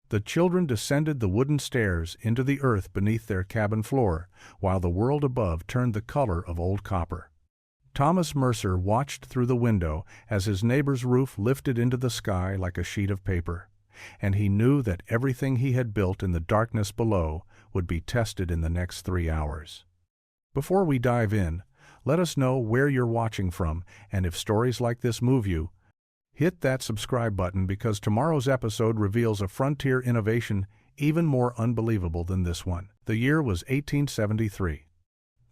The children descended the wooden stairs into the earth beneath their cabin floor, while the world above turned the color of old copper. Thomas Mercer watched through the window as his neighbor's roof lifted into the sky like a sheet of paper, and he knew that everything he had built in the darkness below would be tested in the next 3 hours. Before we dive in, let us know where you're watching from, and if stories like this move you, hit that subscribe button because tomorrow's episode reveals a frontier innovation even more unbelievable than this one. The year was 1873.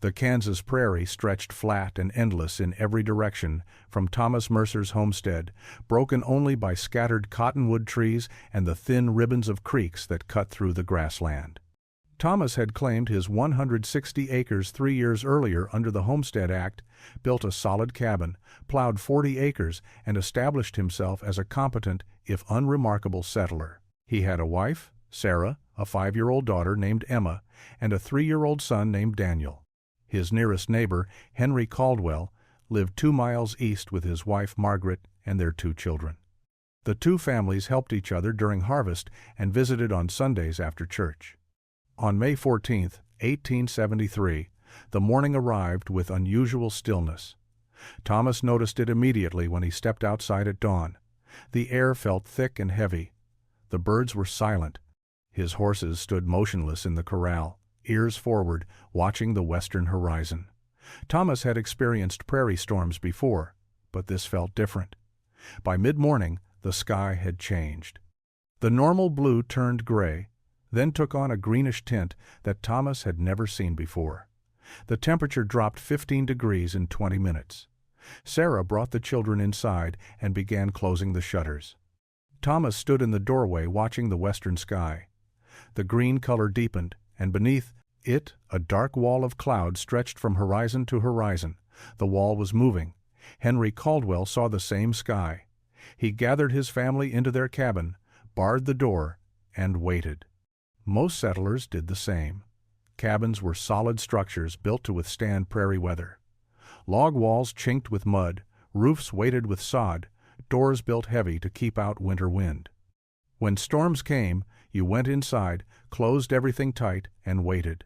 The Kansas prairie stretched flat and endless in every direction from Thomas Mercer's homestead, broken only by scattered cottonwood trees and the thin ribbons of creeks that cut through the grassland. Thomas had claimed his 160 acres 3 years earlier under the Homestead Act, built a solid cabin, plowed 40 acres, and established himself as a competent, if unremarkable, settler. He had a wife, Sarah, a 5-year-old daughter named Emma, and a 3-year-old son named Daniel. His nearest neighbor, Henry Caldwell, lived 2 miles east with his wife Margaret and their 2 children. The 2 families helped each other during harvest and visited on Sundays after church. On May 14, 1873, the morning arrived with unusual stillness. Thomas noticed it immediately when he stepped outside at dawn. The air felt thick and heavy. The birds were silent. His horses stood motionless in the corral, ears forward, watching the western horizon. Thomas had experienced prairie storms before, but this felt different. By mid-morning, the sky had changed. The normal blue turned gray, then took on a greenish tint that Thomas had never seen before. The temperature dropped 15 degrees in 20 minutes. Sarah brought the children inside and began closing the shutters. Thomas stood in the doorway watching the western sky. The green color deepened, and beneath it, a dark wall of cloud stretched from horizon to horizon. The wall was moving. Henry Caldwell saw the same sky. He gathered his family into their cabin, barred the door, and waited. Most settlers did the same. Cabins were solid structures built to withstand prairie weather. Log walls chinked with mud, roofs weighted with sod, doors built heavy to keep out winter wind. When storms came, you went inside, closed everything tight, and waited.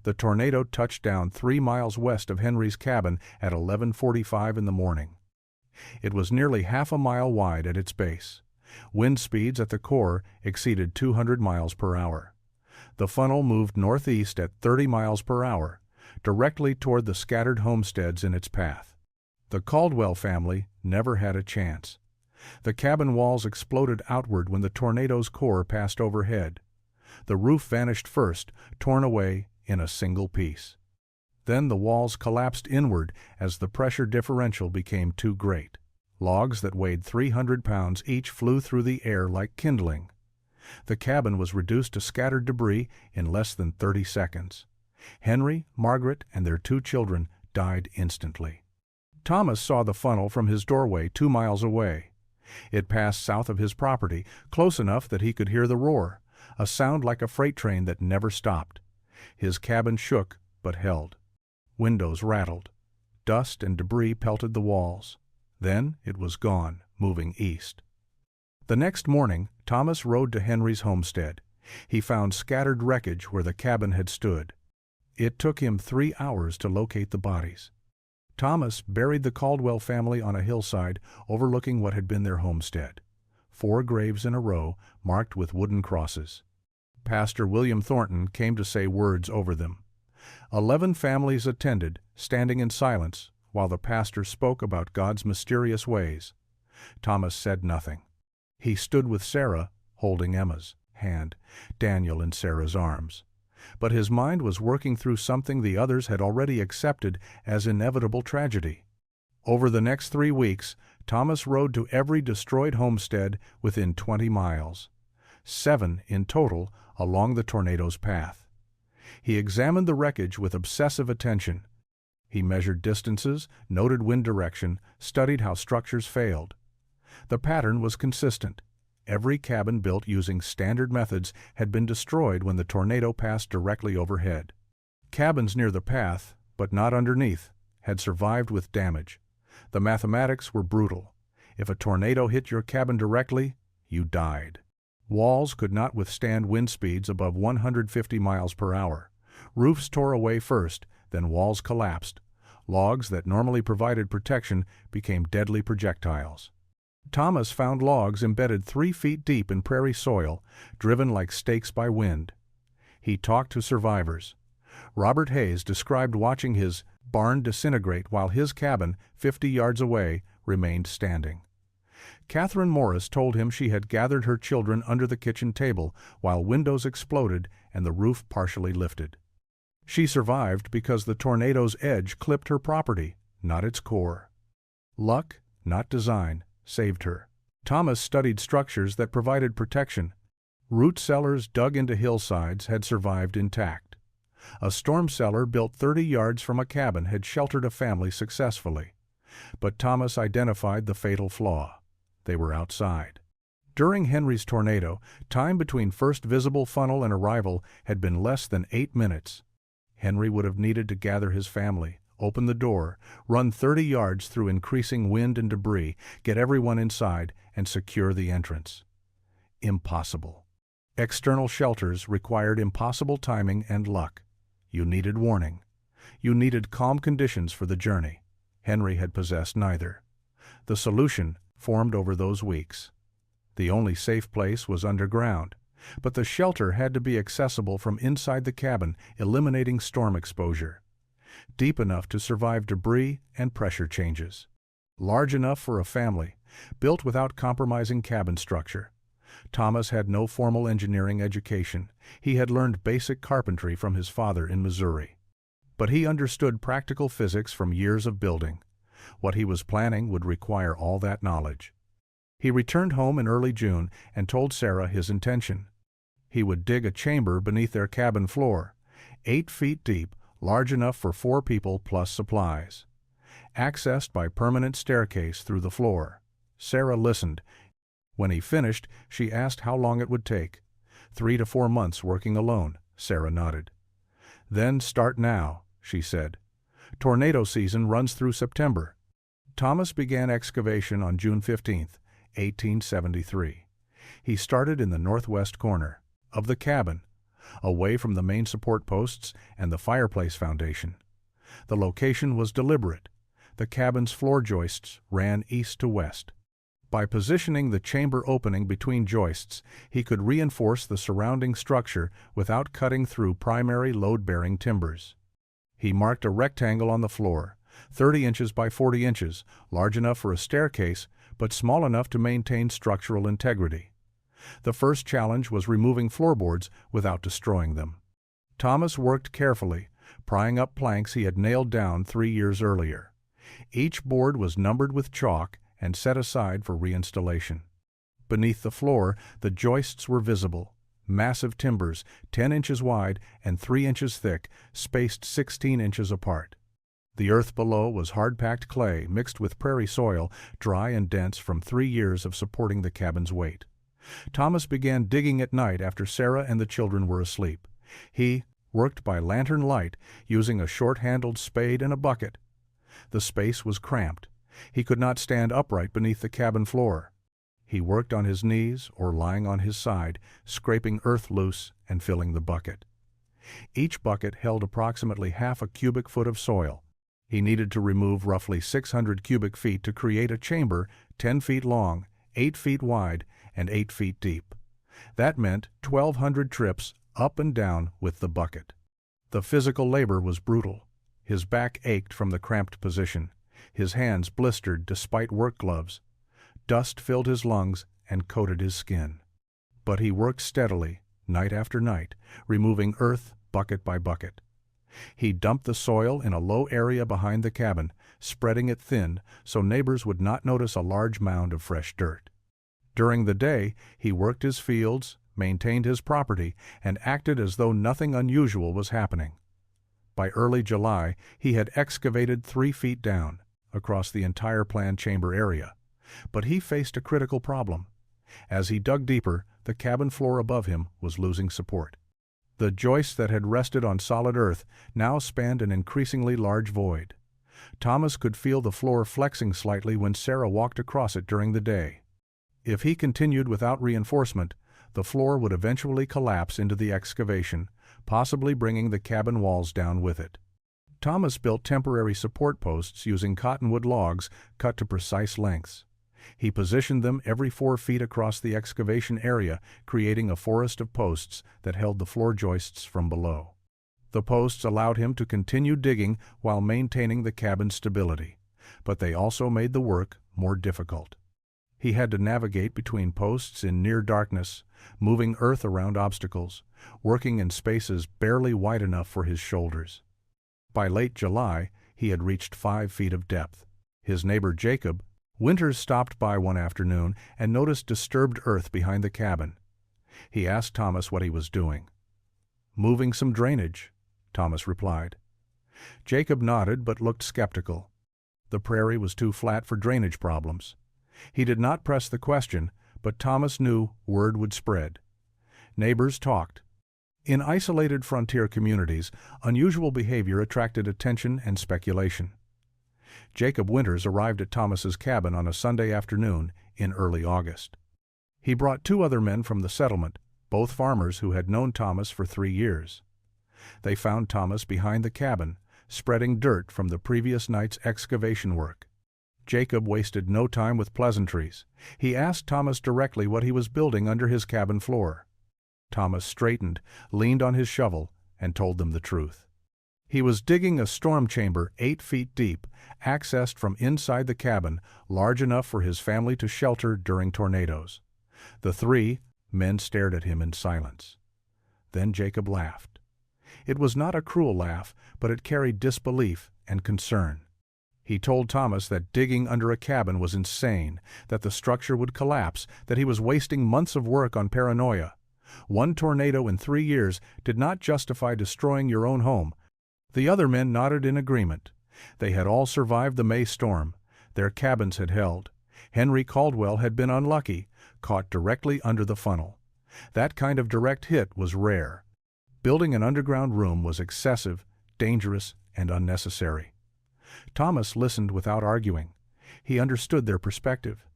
The tornado touched down 3 miles west of Henry's cabin at 11:45 in the morning. It was nearly half a mile wide at its base. Wind speeds at the core exceeded 200 miles per hour. The funnel moved northeast at 30 miles per hour, directly toward the scattered homesteads in its path. The Caldwell family never had a chance. The cabin walls exploded outward when the tornado's core passed overhead. The roof vanished first, torn away in a single piece. Then the walls collapsed inward as the pressure differential became too great. Logs that weighed 300 pounds each flew through the air like kindling. The cabin was reduced to scattered debris in less than 30 seconds. Henry, Margaret, and their 2 children died instantly. Thomas saw the funnel from his doorway 2 miles away. It passed south of his property, close enough that he could hear the roar, a sound like a freight train that never stopped. His cabin shook, but held. Windows rattled. Dust and debris pelted the walls. Then it was gone, moving east. The next morning, Thomas rode to Henry's homestead. He found scattered wreckage where the cabin had stood. It took him 3 hours to locate the bodies. Thomas buried the Caldwell family on a hillside overlooking what had been their homestead. 4 graves in a row, marked with wooden crosses. Pastor William Thornton came to say words over them. 11 families attended, standing in silence, while the pastor spoke about God's mysterious ways. Thomas said nothing. He stood with Sarah, holding Emma's hand, Daniel in Sarah's arms. But his mind was working through something the others had already accepted as inevitable tragedy. Over the next 3 weeks, Thomas rode to every destroyed homestead within 20 miles. 7 in total along the tornado's path. He examined the wreckage with obsessive attention. He measured distances, noted wind direction, studied how structures failed. The pattern was consistent. Every cabin built using standard methods had been destroyed when the tornado passed directly overhead. Cabins near the path, but not underneath, had survived with damage. The mathematics were brutal. If a tornado hit your cabin directly, you died. Walls could not withstand wind speeds above 150 miles per hour. Roofs tore away first, then walls collapsed. Logs that normally provided protection became deadly projectiles. Thomas found logs embedded 3 feet deep in prairie soil, driven like stakes by wind. He talked to survivors. Robert Hayes described watching his barn disintegrate while his cabin, 50 yards away, remained standing. Catherine Morris told him she had gathered her children under the kitchen table while windows exploded and the roof partially lifted. She survived because the tornado's edge clipped her property, not its core. Luck, not design, saved her. Thomas studied structures that provided protection. Root cellars dug into hillsides had survived intact. A storm cellar built 30 yards from a cabin had sheltered a family successfully. But Thomas identified the fatal flaw. They were outside. During Henry's tornado, time between first visible funnel and arrival had been less than 8 minutes. Henry would have needed to gather his family, open the door, run 30 yards through increasing wind and debris, get everyone inside, and secure the entrance. Impossible. External shelters required impossible timing and luck. You needed warning. You needed calm conditions for the journey. Henry had possessed neither. The solution formed over those weeks. The only safe place was underground, but the shelter had to be accessible from inside the cabin, eliminating storm exposure. Deep enough to survive debris and pressure changes. Large enough for a family, built without compromising cabin structure. Thomas had no formal engineering education. He had learned basic carpentry from his father in Missouri. But he understood practical physics from years of building. What he was planning would require all that knowledge. He returned home in early June and told Sarah his intention. He would dig a chamber beneath their cabin floor, 8 feet deep, large enough for 4 people plus supplies. Accessed by permanent staircase through the floor. Sarah listened. When he finished, she asked how long it would take. 3 to 4 months working alone, Sarah nodded. Then start now, she said. Tornado season runs through September. Thomas began excavation on June 15, 1873. He started in the northwest corner of the cabin, away from the main support posts and the fireplace foundation. The location was deliberate. The cabin's floor joists ran east to west. By positioning the chamber opening between joists, he could reinforce the surrounding structure without cutting through primary load-bearing timbers. He marked a rectangle on the floor, 30 inches by 40 inches, large enough for a staircase, but small enough to maintain structural integrity. The first challenge was removing floorboards without destroying them. Thomas worked carefully, prying up planks he had nailed down 3 years earlier. Each board was numbered with chalk and set aside for reinstallation. Beneath the floor, the joists were visible. Massive timbers, 10 inches wide and 3 inches thick, spaced 16 inches apart. The earth below was hard-packed clay mixed with prairie soil, dry and dense from 3 years of supporting the cabin's weight. Thomas began digging at night after Sarah and the children were asleep. He worked by lantern light, using a short-handled spade and a bucket. The space was cramped. He could not stand upright beneath the cabin floor. He worked on his knees or lying on his side, scraping earth loose and filling the bucket. Each bucket held approximately half a cubic foot of soil. He needed to remove roughly 600 cubic feet to create a chamber 10 feet long, 8 feet wide, and 8 feet deep. That meant 1,200 trips up and down with the bucket. The physical labor was brutal. His back ached from the cramped position. His hands blistered despite work gloves. Dust filled his lungs and coated his skin. But he worked steadily, night after night, removing earth bucket by bucket. He dumped the soil in a low area behind the cabin, spreading it thin so neighbors would not notice a large mound of fresh dirt. During the day, he worked his fields, maintained his property, and acted as though nothing unusual was happening. By early July, he had excavated 3 feet down, across the entire planned chamber area. But he faced a critical problem. As he dug deeper, the cabin floor above him was losing support. The joists that had rested on solid earth now spanned an increasingly large void. Thomas could feel the floor flexing slightly when Sarah walked across it during the day. If he continued without reinforcement, The floor would eventually collapse into the excavation, possibly bringing the cabin walls down with it. Thomas built temporary support posts using cottonwood logs cut to precise lengths. He positioned them every 4 feet across the excavation area, creating a forest of posts that held the floor joists from below. The posts allowed him to continue digging while maintaining the cabin's stability, but they also made the work more difficult. He had to navigate between posts in near darkness, moving earth around obstacles, working in spaces barely wide enough for his shoulders. By late July, he had reached 5 feet of depth. His neighbor Jacob Winters stopped by one afternoon and noticed disturbed earth behind the cabin. He asked Thomas what he was doing. "Moving some drainage," Thomas replied. Jacob nodded but looked skeptical. The prairie was too flat for drainage problems. He did not press the question, but Thomas knew word would spread. Neighbors talked. In isolated frontier communities, unusual behavior attracted attention and speculation. Jacob Winters arrived at Thomas's cabin on a Sunday afternoon in early August. He brought 2 other men from the settlement, both farmers who had known Thomas for 3 years. They found Thomas behind the cabin, spreading dirt from the previous night's excavation work. Jacob wasted no time with pleasantries. He asked Thomas directly what he was building under his cabin floor. Thomas straightened, leaned on his shovel, and told them the truth. He was digging a storm chamber 8 feet deep, accessed from inside the cabin, large enough for his family to shelter during tornadoes. The 3 men stared at him in silence. Then Jacob laughed. It was not a cruel laugh, but it carried disbelief and concern. He told Thomas that digging under a cabin was insane, that the structure would collapse, that he was wasting months of work on paranoia. 1 tornado in 3 years did not justify destroying your own home. The other men nodded in agreement. They had all survived the May storm. Their cabins had held. Henry Caldwell had been unlucky, caught directly under the funnel. That kind of direct hit was rare. Building an underground room was excessive, dangerous, and unnecessary. Thomas listened without arguing. He understood their perspective.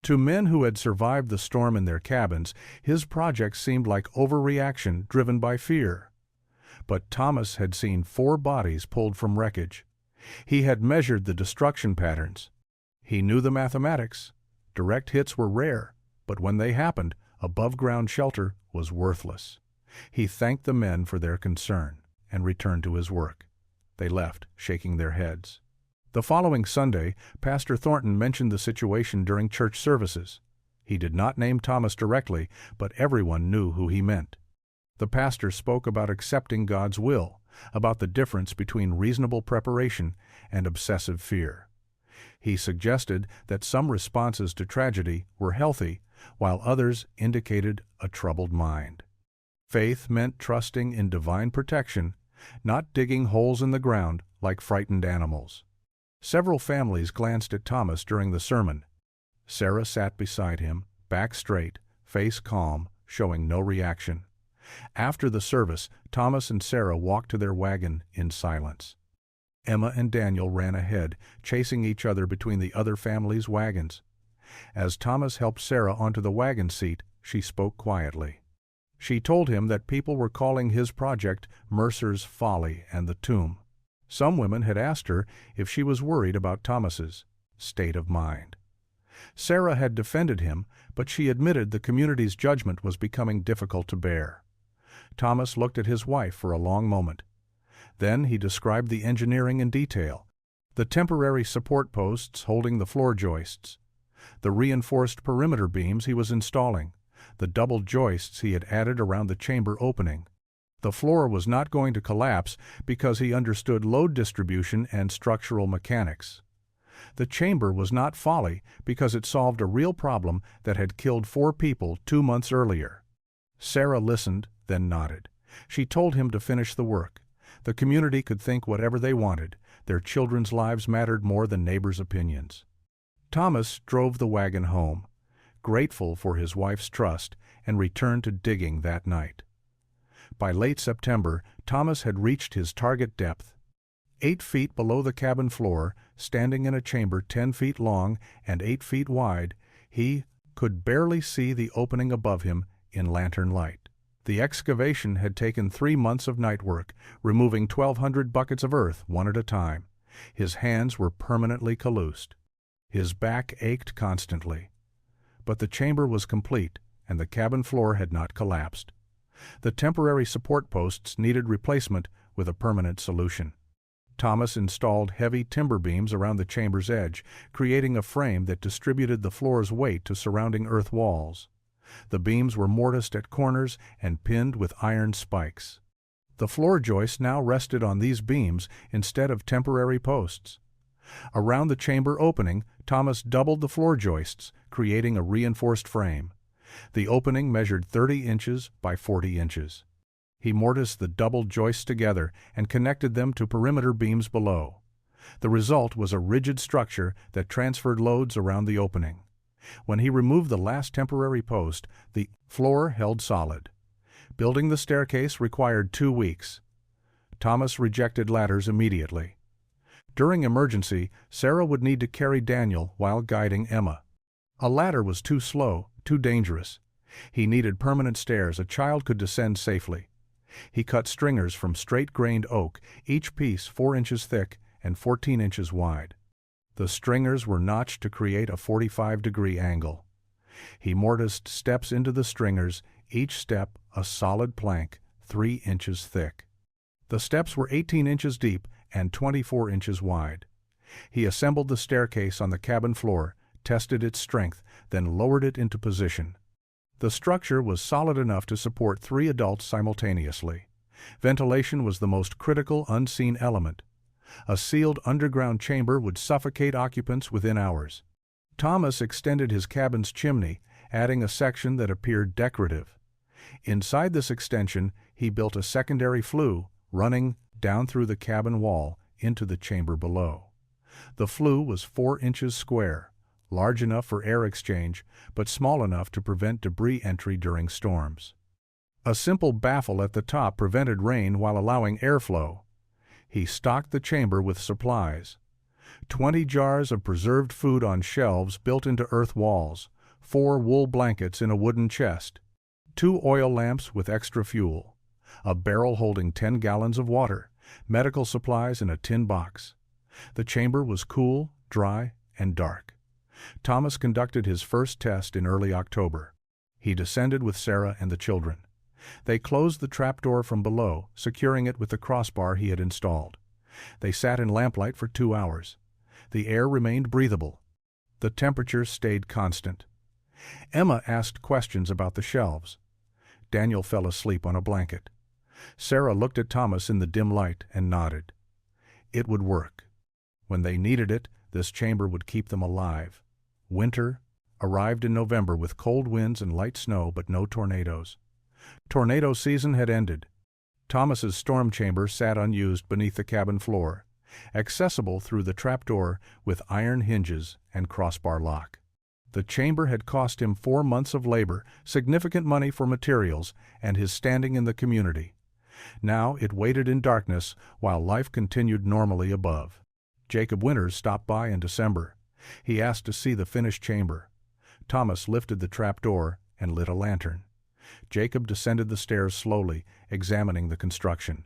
To men who had survived the storm in their cabins, his project seemed like overreaction driven by fear. But Thomas had seen 4 bodies pulled from wreckage. He had measured the destruction patterns. He knew the mathematics. Direct hits were rare, but when they happened, above-ground shelter was worthless. He thanked the men for their concern and returned to his work. They left, shaking their heads. The following Sunday, Pastor Thornton mentioned the situation during church services. He did not name Thomas directly, but everyone knew who he meant. The pastor spoke about accepting God's will, about the difference between reasonable preparation and obsessive fear. He suggested that some responses to tragedy were healthy, while others indicated a troubled mind. Faith meant trusting in divine protection, not digging holes in the ground like frightened animals. Several families glanced at Thomas during the sermon. Sarah sat beside him, back straight, face calm, showing no reaction. After the service, Thomas and Sarah walked to their wagon in silence. Emma and Daniel ran ahead, chasing each other between the other families' wagons. As Thomas helped Sarah onto the wagon seat, she spoke quietly. She told him that people were calling his project Mercer's Folly and the Tomb. Some women had asked her if she was worried about Thomas's state of mind. Sarah had defended him, but she admitted the community's judgment was becoming difficult to bear. Thomas looked at his wife for a long moment. Then he described the engineering in detail, the temporary support posts holding the floor joists, the reinforced perimeter beams he was installing, the double joists he had added around the chamber opening. The floor was not going to collapse because he understood load distribution and structural mechanics. The chamber was not folly because it solved a real problem that had killed 4 people 2 months earlier. Sarah listened, then nodded. She told him to finish the work. The community could think whatever they wanted. Their children's lives mattered more than neighbors' opinions. Thomas drove the wagon home, grateful for his wife's trust, and returned to digging that night. By late September, Thomas had reached his target depth. 8 feet below the cabin floor, standing in a chamber 10 feet long and 8 feet wide, he could barely see the opening above him in lantern light. The excavation had taken 3 months of night work, removing 1,200 buckets of earth one at a time. His hands were permanently calloused. His back ached constantly. But the chamber was complete, and the cabin floor had not collapsed. The temporary support posts needed replacement with a permanent solution. Thomas installed heavy timber beams around the chamber's edge, creating a frame that distributed the floor's weight to surrounding earth walls. The beams were mortised at corners and pinned with iron spikes. The floor joists now rested on these beams instead of temporary posts. Around the chamber opening, Thomas doubled the floor joists, creating a reinforced frame. The opening measured 30 inches by 40 inches. He mortised the double joists together and connected them to perimeter beams below. The result was a rigid structure that transferred loads around the opening. When he removed the last temporary post, the floor held solid. Building the staircase required 2 weeks. Thomas rejected ladders immediately. During emergency, Sarah would need to carry Daniel while guiding Emma. A ladder was too slow, too dangerous. He needed permanent stairs a child could descend safely. He cut stringers from straight-grained oak, each piece 4 inches thick and 14 inches wide. The stringers were notched to create a 45-degree angle. He mortised steps into the stringers, each step a solid plank 3 inches thick. The steps were 18 inches deep and 24 inches wide. He assembled the staircase on the cabin floor, tested its strength, then lowered it into position. The structure was solid enough to support 3 adults simultaneously. Ventilation was the most critical unseen element. A sealed underground chamber would suffocate occupants within hours. Thomas extended his cabin's chimney, adding a section that appeared decorative. Inside this extension, he built a secondary flue, running down through the cabin wall into the chamber below. The flue was 4 inches square, large enough for air exchange, but small enough to prevent debris entry during storms. A simple baffle at the top prevented rain while allowing airflow. He stocked the chamber with supplies. 20 jars of preserved food on shelves built into earth walls, 4 wool blankets in a wooden chest, 2 oil lamps with extra fuel, a barrel holding 10 gallons of water, medical supplies in a tin box. The chamber was cool, dry, and dark. Thomas conducted his first test in early October. He descended with Sarah and the children. They closed the trapdoor from below, securing it with the crossbar he had installed. They sat in lamplight for 2 hours. The air remained breathable. The temperature stayed constant. Emma asked questions about the shelves. Daniel fell asleep on a blanket. Sarah looked at Thomas in the dim light and nodded. It would work. When they needed it, this chamber would keep them alive. Winter arrived in November with cold winds and light snow, but no tornadoes. Tornado season had ended. Thomas's storm chamber sat unused beneath the cabin floor, accessible through the trapdoor with iron hinges and crossbar lock. The chamber had cost him 4 months of labor, significant money for materials, and his standing in the community. Now it waited in darkness while life continued normally above. Jacob Winters stopped by in December. He asked to see the finished chamber. Thomas lifted the trapdoor and lit a lantern. Jacob descended the stairs slowly, examining the construction.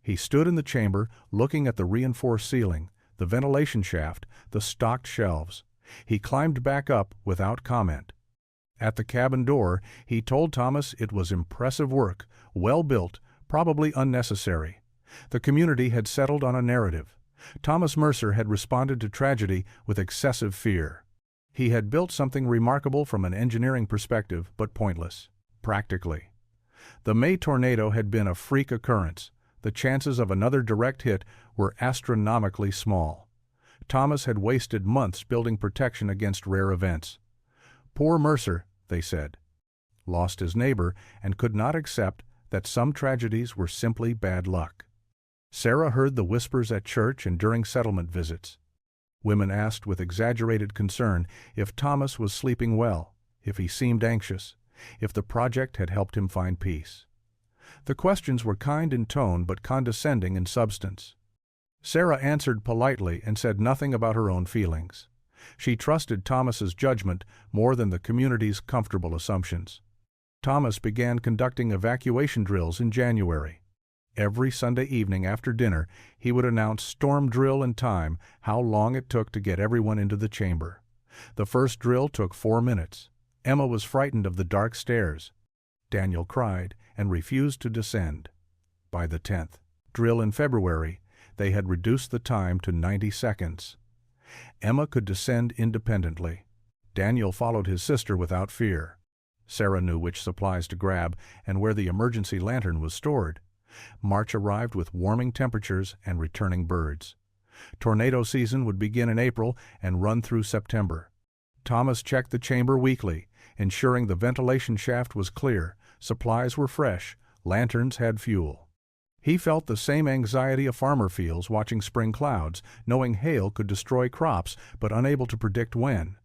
He stood in the chamber, looking at the reinforced ceiling, the ventilation shaft, the stocked shelves. He climbed back up without comment. At the cabin door, he told Thomas it was impressive work, well built, probably unnecessary. The community had settled on a narrative. Thomas Mercer had responded to tragedy with excessive fear. He had built something remarkable from an engineering perspective, but pointless, practically. The May tornado had been a freak occurrence. The chances of another direct hit were astronomically small. Thomas had wasted months building protection against rare events. Poor Mercer, they said, lost his neighbor and could not accept that some tragedies were simply bad luck. Sarah heard the whispers at church and during settlement visits. Women asked with exaggerated concern if Thomas was sleeping well, if he seemed anxious, if the project had helped him find peace. The questions were kind in tone but condescending in substance. Sarah answered politely and said nothing about her own feelings. She trusted Thomas's judgment more than the community's comfortable assumptions. Thomas began conducting evacuation drills in January. Every Sunday evening after dinner, he would announce storm drill and time, how long it took to get everyone into the chamber. The first drill took 4 minutes. Emma was frightened of the dark stairs. Daniel cried and refused to descend. By the 10th drill in February, they had reduced the time to 90 seconds. Emma could descend independently. Daniel followed his sister without fear. Sarah knew which supplies to grab and where the emergency lantern was stored. March arrived with warming temperatures and returning birds. Tornado season would begin in April and run through September. Thomas checked the chamber weekly, ensuring the ventilation shaft was clear, supplies were fresh, lanterns had fuel. He felt the same anxiety a farmer feels watching spring clouds, knowing hail could destroy crops but unable to predict when.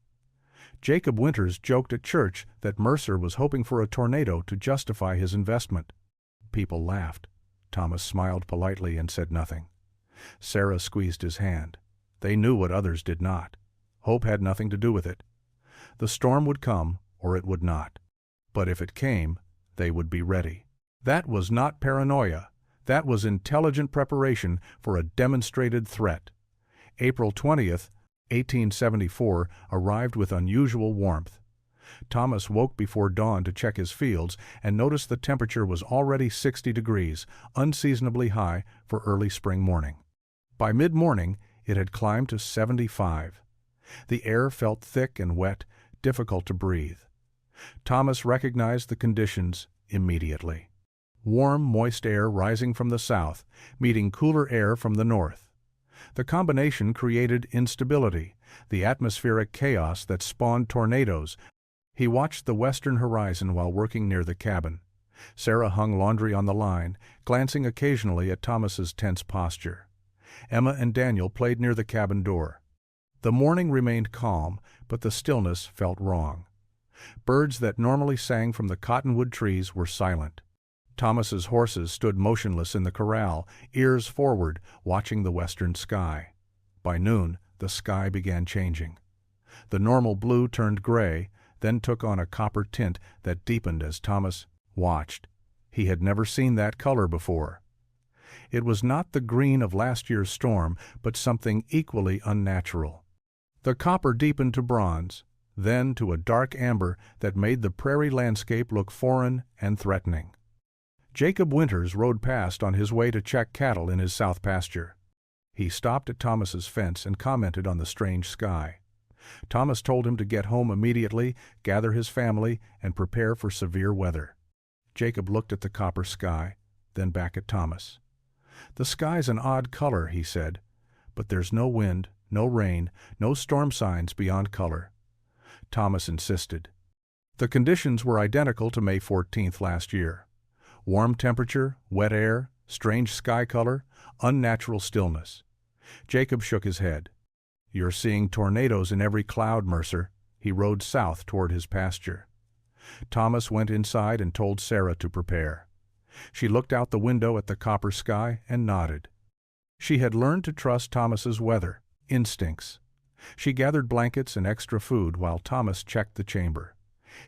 Jacob Winters joked at church that Mercer was hoping for a tornado to justify his investment. People laughed. Thomas smiled politely and said nothing. Sarah squeezed his hand. They knew what others did not. Hope had nothing to do with it. The storm would come, or it would not. But if it came, they would be ready. That was not paranoia. That was intelligent preparation for a demonstrated threat. April 20th, 1874, arrived with unusual warmth. Thomas woke before dawn to check his fields and noticed the temperature was already 60 degrees, unseasonably high for early spring morning. By mid-morning, it had climbed to 75. The air felt thick and wet, difficult to breathe. Thomas recognized the conditions immediately. Warm, moist air rising from the south, meeting cooler air from the north. The combination created instability, the atmospheric chaos that spawned tornadoes. He watched the western horizon while working near the cabin. Sarah hung laundry on the line, glancing occasionally at Thomas's tense posture. Emma and Daniel played near the cabin door. The morning remained calm, but the stillness felt wrong. Birds that normally sang from the cottonwood trees were silent. Thomas's horses stood motionless in the corral, ears forward, watching the western sky. By noon, the sky began changing. The normal blue turned gray, then took on a copper tint that deepened as Thomas watched. He had never seen that color before. It was not the green of last year's storm, but something equally unnatural. The copper deepened to bronze, then to a dark amber that made the prairie landscape look foreign and threatening. Jacob Winters rode past on his way to check cattle in his south pasture. He stopped at Thomas's fence and commented on the strange sky. Thomas told him to get home immediately, gather his family, and prepare for severe weather. Jacob looked at the copper sky, then back at Thomas. "The sky's an odd color," he said, "but there's no wind, no rain, no storm signs beyond color." Thomas insisted. The conditions were identical to May 14th last year. Warm temperature, wet air, strange sky color, unnatural stillness. Jacob shook his head. "You're seeing tornadoes in every cloud, Mercer." He rode south toward his pasture. Thomas went inside and told Sarah to prepare. She looked out the window at the copper sky and nodded. She had learned to trust Thomas's weather instincts. She gathered blankets and extra food while Thomas checked the chamber.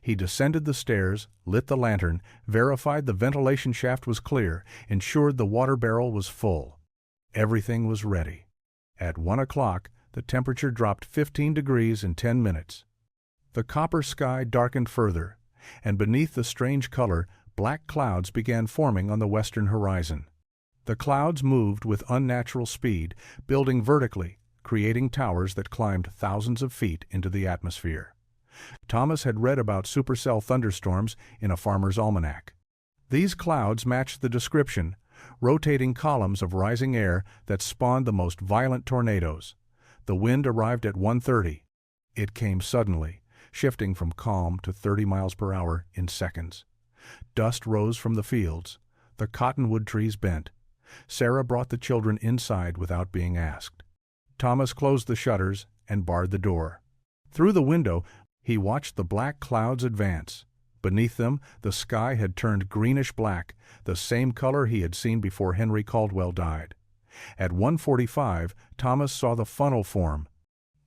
He descended the stairs, lit the lantern, verified the ventilation shaft was clear, ensured the water barrel was full. Everything was ready. At 1 o'clock, the temperature dropped 15 degrees in 10 minutes. The copper sky darkened further, and beneath the strange color, black clouds began forming on the western horizon. The clouds moved with unnatural speed, building vertically, creating towers that climbed thousands of feet into the atmosphere. Thomas had read about supercell thunderstorms in a farmer's almanac. These clouds matched the description, rotating columns of rising air that spawned the most violent tornadoes. The wind arrived at 1:30. It came suddenly, shifting from calm to 30 miles per hour in seconds. Dust rose from the fields. The cottonwood trees bent. Sarah brought the children inside without being asked. Thomas closed the shutters and barred the door. Through the window, he watched the black clouds advance. Beneath them, the sky had turned greenish-black, the same color he had seen before Henry Caldwell died. At 1:45, Thomas saw the funnel form.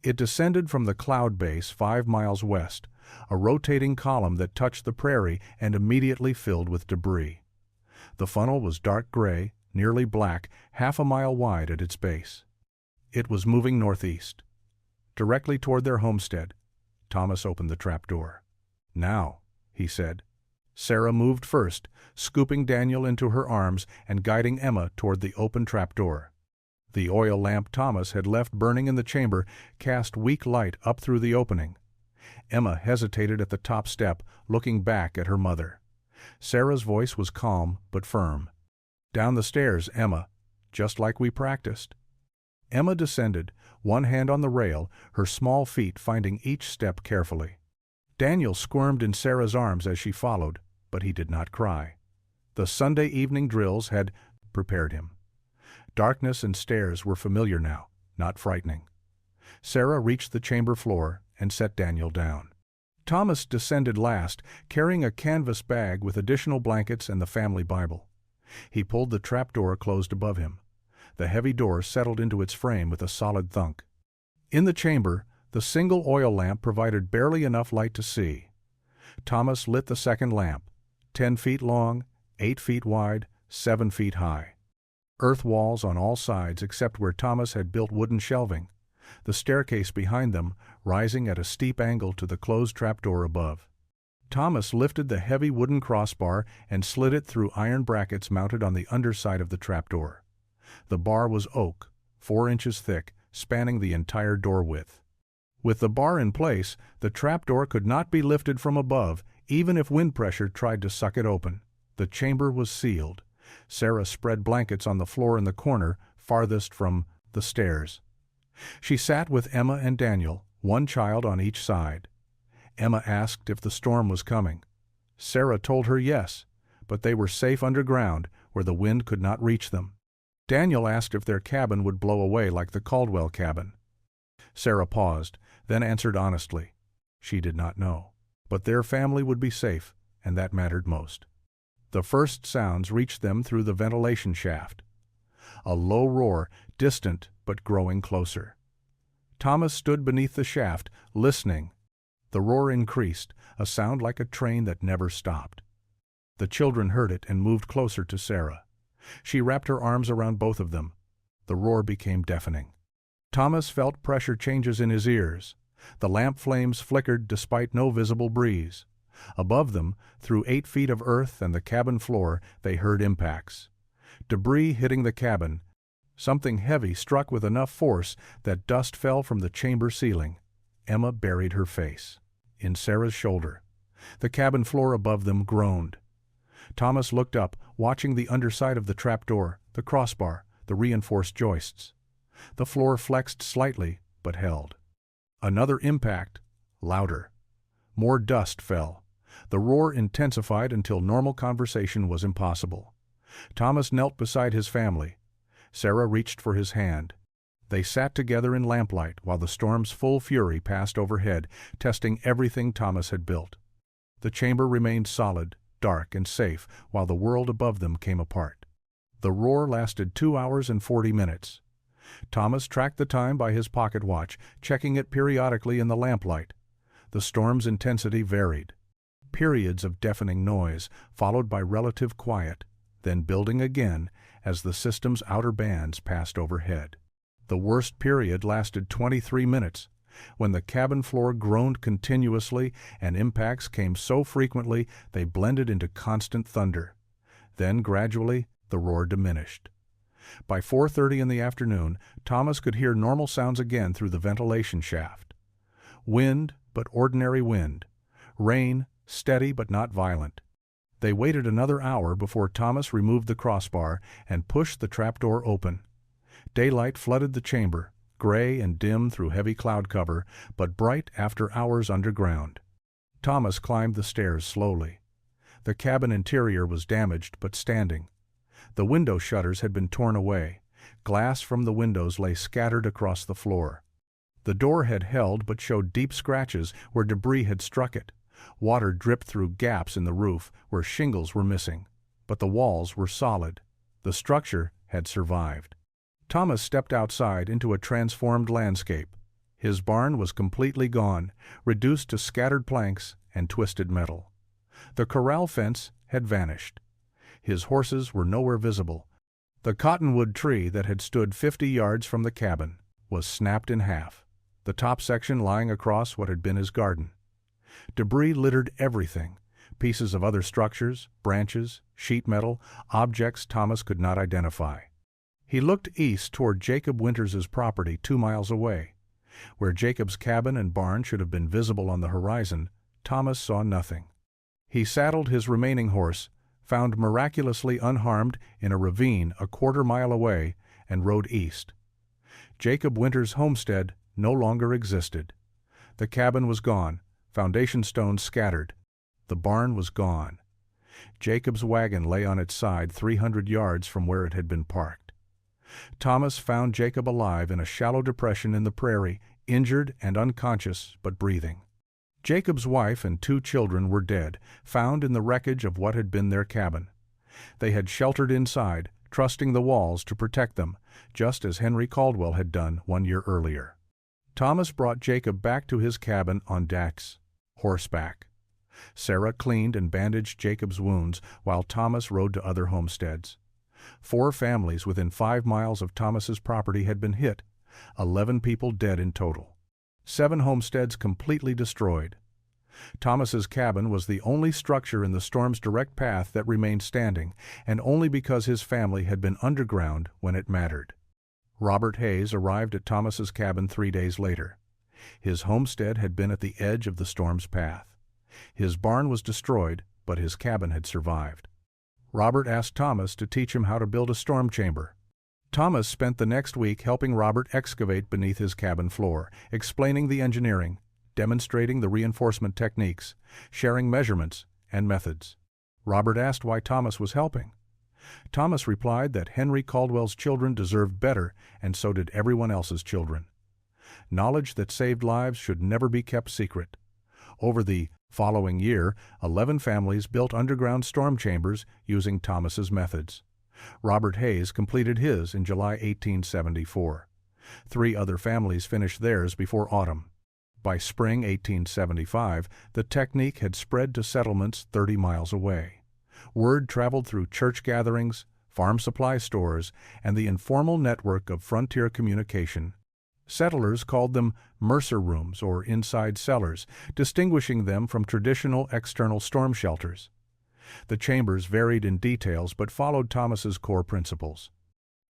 It descended from the cloud base 5 miles west, a rotating column that touched the prairie and immediately filled with debris. The funnel was dark gray, nearly black, half a mile wide at its base. It was moving northeast, directly toward their homestead. Thomas opened the trapdoor. "Now," he said. Sarah moved first, scooping Daniel into her arms and guiding Emma toward the open trapdoor. The oil lamp Thomas had left burning in the chamber cast weak light up through the opening. Emma hesitated at the top step, looking back at her mother. Sarah's voice was calm but firm. "Down the stairs, Emma, just like we practiced." Emma descended, one hand on the rail, her small feet finding each step carefully. Daniel squirmed in Sarah's arms as she followed, but he did not cry. The Sunday evening drills had prepared him. Darkness and stairs were familiar now, not frightening. Sarah reached the chamber floor and set Daniel down. Thomas descended last, carrying a canvas bag with additional blankets and the family Bible. He pulled the trapdoor closed above him. The heavy door settled into its frame with a solid thunk. In the chamber, the single oil lamp provided barely enough light to see. Thomas lit the second lamp, 10 feet long, 8 feet wide, 7 feet high. Earth walls on all sides except where Thomas had built wooden shelving, the staircase behind them rising at a steep angle to the closed trapdoor above. Thomas lifted the heavy wooden crossbar and slid it through iron brackets mounted on the underside of the trapdoor. The bar was oak, 4 inches thick, spanning the entire door width. With the bar in place, the trapdoor could not be lifted from above, even if wind pressure tried to suck it open. The chamber was sealed. Sarah spread blankets on the floor in the corner, farthest from the stairs. She sat with Emma and Daniel, one child on each side. Emma asked if the storm was coming. Sarah told her yes, but they were safe underground, where the wind could not reach them. Daniel asked if their cabin would blow away like the Caldwell cabin. Sarah paused, then answered honestly. She did not know. But their family would be safe, and that mattered most. The first sounds reached them through the ventilation shaft. A low roar, distant but growing closer. Thomas stood beneath the shaft, listening. The roar increased, a sound like a train that never stopped. The children heard it and moved closer to Sarah. She wrapped her arms around both of them. The roar became deafening. Thomas felt pressure changes in his ears. The lamp flames flickered despite no visible breeze. Above them, through 8 feet of earth and the cabin floor, they heard impacts. Debris hitting the cabin. Something heavy struck with enough force that dust fell from the chamber ceiling. Emma buried her face in Sarah's shoulder. The cabin floor above them groaned. Thomas looked up, watching the underside of the trapdoor, the crossbar, the reinforced joists. The floor flexed slightly, but held. Another impact, louder. More dust fell. The roar intensified until normal conversation was impossible. Thomas knelt beside his family. Sarah reached for his hand. They sat together in lamplight while the storm's full fury passed overhead, testing everything Thomas had built. The chamber remained solid, dark, and safe while the world above them came apart. The roar lasted 2 hours and 40 minutes. Thomas tracked the time by his pocket watch, checking it periodically in the lamplight. The storm's intensity varied. Periods of deafening noise, followed by relative quiet, then building again as the system's outer bands passed overhead. The worst period lasted 23 minutes, when the cabin floor groaned continuously and impacts came so frequently they blended into constant thunder. Then, gradually, the roar diminished. By 4:30 in the afternoon, Thomas could hear normal sounds again through the ventilation shaft. Wind, but ordinary wind. Rain, steady but not violent. They waited another hour before Thomas removed the crossbar and pushed the trapdoor open. Daylight flooded the chamber, gray and dim through heavy cloud cover, but bright after hours underground. Thomas climbed the stairs slowly. The cabin interior was damaged but standing. The window shutters had been torn away. Glass from the windows lay scattered across the floor. The door had held but showed deep scratches where debris had struck it. Water dripped through gaps in the roof where shingles were missing. But the walls were solid. The structure had survived. Thomas stepped outside into a transformed landscape. His barn was completely gone, reduced to scattered planks and twisted metal. The corral fence had vanished. His horses were nowhere visible. The cottonwood tree that had stood 50 yards from the cabin was snapped in half, the top section lying across what had been his garden. Debris littered everything, pieces of other structures, branches, sheet metal, objects Thomas could not identify. He looked east toward Jacob Winters's property 2 miles away. Where Jacob's cabin and barn should have been visible on the horizon, Thomas saw nothing. He saddled his remaining horse, found miraculously unharmed in a ravine a 1/4 mile away, and rode east. Jacob Winter's homestead no longer existed. The cabin was gone, foundation stones scattered. The barn was gone. Jacob's wagon lay on its side 300 yards from where it had been parked. Thomas found Jacob alive in a shallow depression in the prairie, injured and unconscious but breathing. Jacob's wife and 2 children were dead, found in the wreckage of what had been their cabin. They had sheltered inside, trusting the walls to protect them, just as Henry Caldwell had done 1 year earlier. Thomas brought Jacob back to his cabin on Dax, horseback. Sarah cleaned and bandaged Jacob's wounds while Thomas rode to other homesteads. 4 families within 5 miles of Thomas's property had been hit, 11 people dead in total. 7 homesteads completely destroyed. Thomas's cabin was the only structure in the storm's direct path that remained standing, and only because his family had been underground when it mattered. Robert Hayes arrived at Thomas's cabin 3 days later. His homestead had been at the edge of the storm's path. His barn was destroyed, but his cabin had survived. Robert asked Thomas to teach him how to build a storm chamber. Thomas spent the next week helping Robert excavate beneath his cabin floor, explaining the engineering, demonstrating the reinforcement techniques, sharing measurements and methods. Robert asked why Thomas was helping. Thomas replied that Henry Caldwell's children deserved better, and so did everyone else's children. Knowledge that saved lives should never be kept secret. Over the following year, 11 families built underground storm chambers using Thomas's methods. Robert Hayes completed his in July 1874. 3 other families finished theirs before autumn. By spring 1875, the technique had spread to settlements 30 miles away. Word traveled through church gatherings, farm supply stores, and the informal network of frontier communication. Settlers called them Mercer rooms or inside cellars, distinguishing them from traditional external storm shelters. The chambers varied in details but followed Thomas's core principles.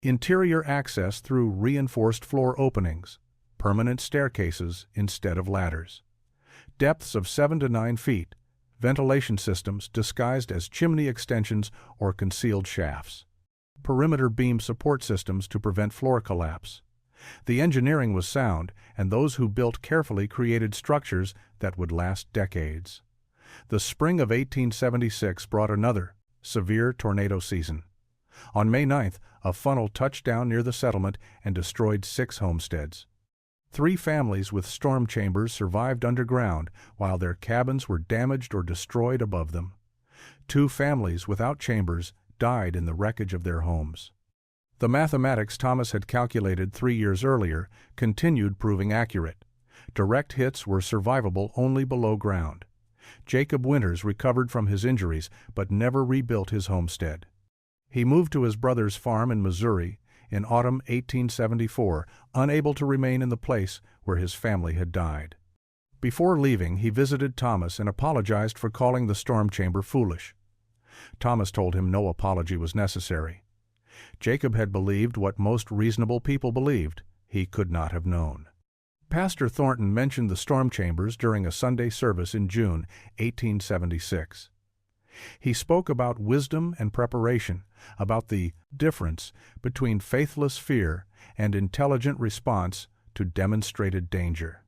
Interior access through reinforced floor openings, permanent staircases instead of ladders. Depths of 7 to 9 feet, ventilation systems disguised as chimney extensions or concealed shafts. Perimeter beam support systems to prevent floor collapse. The engineering was sound, and those who built carefully created structures that would last decades. The spring of 1876 brought another severe tornado season. On May 9th, a funnel touched down near the settlement and destroyed 6 homesteads. 3 families with storm chambers survived underground, while their cabins were damaged or destroyed above them. 2 families without chambers died in the wreckage of their homes. The mathematics Thomas had calculated 3 years earlier continued proving accurate. Direct hits were survivable only below ground. Jacob Winters recovered from his injuries but never rebuilt his homestead. He moved to his brother's farm in Missouri in autumn 1874, unable to remain in the place where his family had died. Before leaving, he visited Thomas and apologized for calling the storm chamber foolish. Thomas told him no apology was necessary. Jacob had believed what most reasonable people believed. He could not have known. Pastor Thornton mentioned the storm chambers during a Sunday service in June 1876. He spoke about wisdom and preparation, about the difference between faithless fear and intelligent response to demonstrated danger.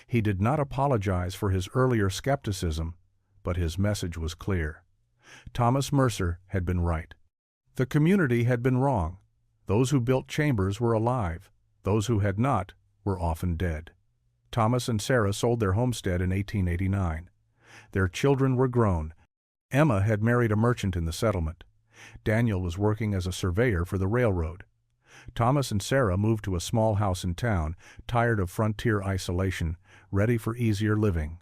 He did not apologize for his earlier skepticism, but his message was clear. Thomas Mercer had been right. The community had been wrong. Those who built chambers were alive. Those who had not were often dead. Thomas and Sarah sold their homestead in 1889. Their children were grown. Emma had married a merchant in the settlement. Daniel was working as a surveyor for the railroad. Thomas and Sarah moved to a small house in town, tired of frontier isolation, ready for easier living.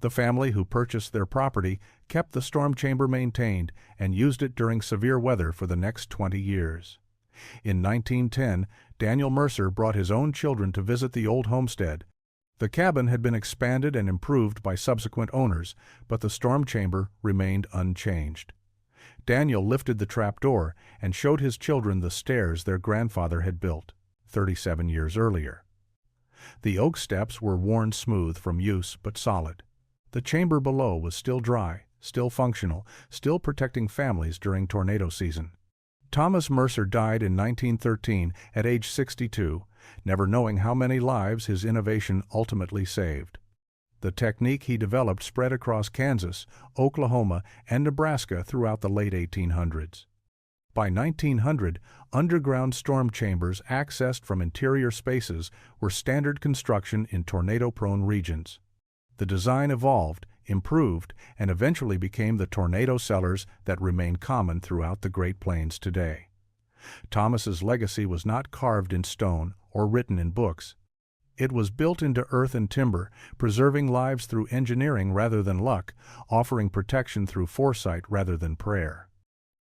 The family who purchased their property kept the storm chamber maintained and used it during severe weather for the next 20 years. In 1910, Daniel Mercer brought his own children to visit the old homestead. The cabin had been expanded and improved by subsequent owners, but the storm chamber remained unchanged. Daniel lifted the trapdoor and showed his children the stairs their grandfather had built 37 years earlier. The oak steps were worn smooth from use but solid. The chamber below was still dry, still functional, still protecting families during tornado season. Thomas Mercer died in 1913 at age 62, never knowing how many lives his innovation ultimately saved. The technique he developed spread across Kansas, Oklahoma, and Nebraska throughout the late 1800s. By 1900, underground storm chambers accessed from interior spaces were standard construction in tornado-prone regions. The design evolved, improved, and eventually became the tornado cellars that remain common throughout the Great Plains today. Thomas's legacy was not carved in stone or written in books. It was built into earth and timber, preserving lives through engineering rather than luck, offering protection through foresight rather than prayer.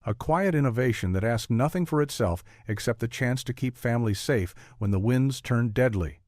A quiet innovation that asked nothing for itself except the chance to keep families safe when the winds turned deadly.